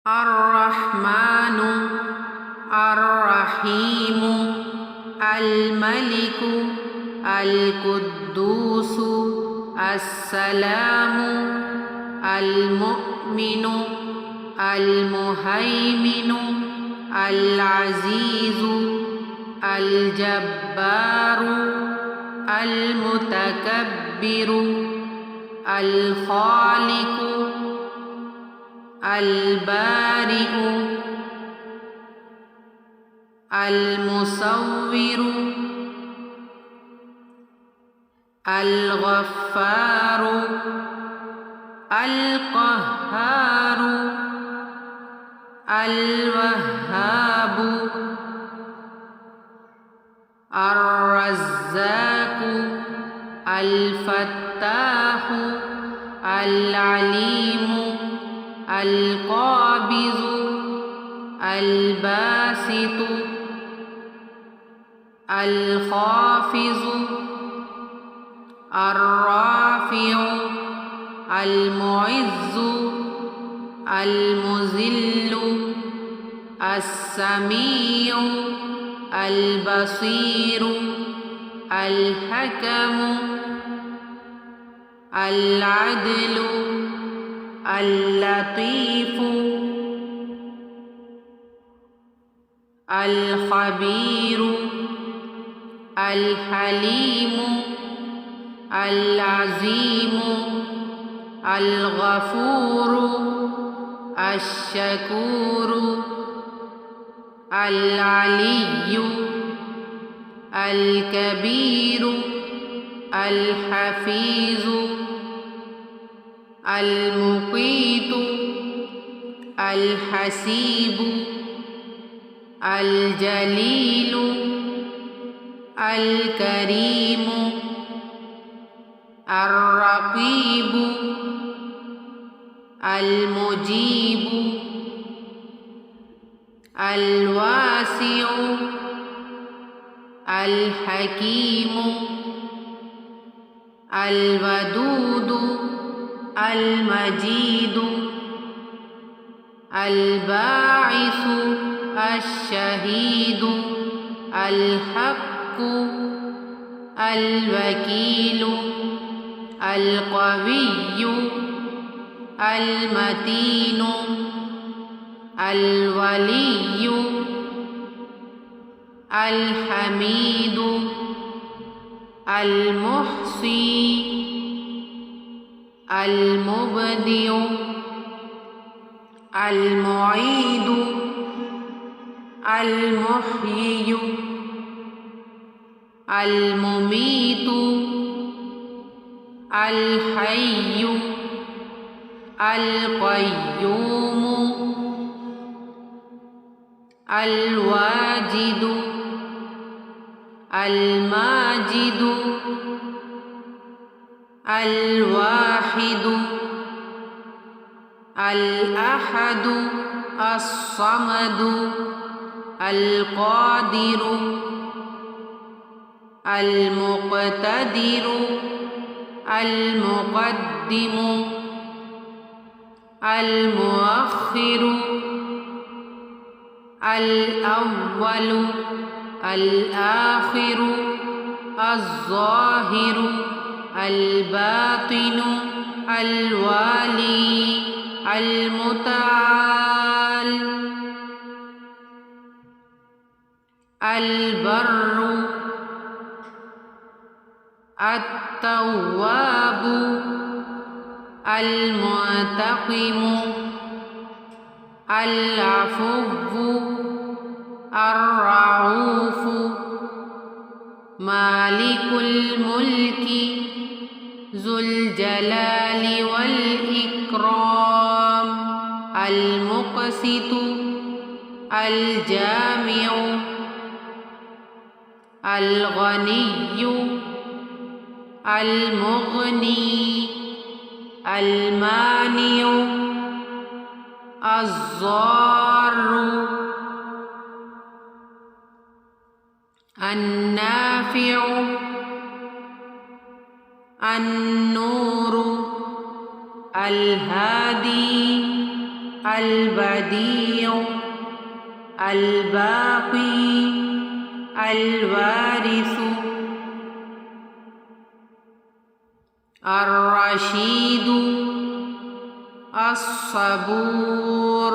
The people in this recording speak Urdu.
الرحمن الرحيم الملك القدوس السلام المؤمن المهيمن العزيز الجبار المتكبر الخالق البارئ المصور الغفار القهار الوهاب الرزاق الفتاح العليم القابض الباسط الخافض الرافع المعز المذل السميع البصير الحكم العدل اللطيف الخبير الحليم العظيم الغفور الشكور العلي الكبير الحفيظ المقيت الحسيب الجليل الكريم الرقيب المجيب الواسع الحكيم الودود المجيد الباعث الشهيد الحق الوكيل القوي المتين الولي الحميد المحصي المبدع المعيد المحيي المميت الحي القيوم الواجد الماجد الواحد الأحد الصمد القادر المقتدر المقدم المؤخر الأول الآخر الظاهر الباطن الوالي المتعال البر التواب المنتقم العفو الرؤوف مالك الملك ذو الجلال والإكرام المقسط الجامع الغني المغني المانع الضار النافع النور الهادي البديع الباقي الوارث الرشيد الصبور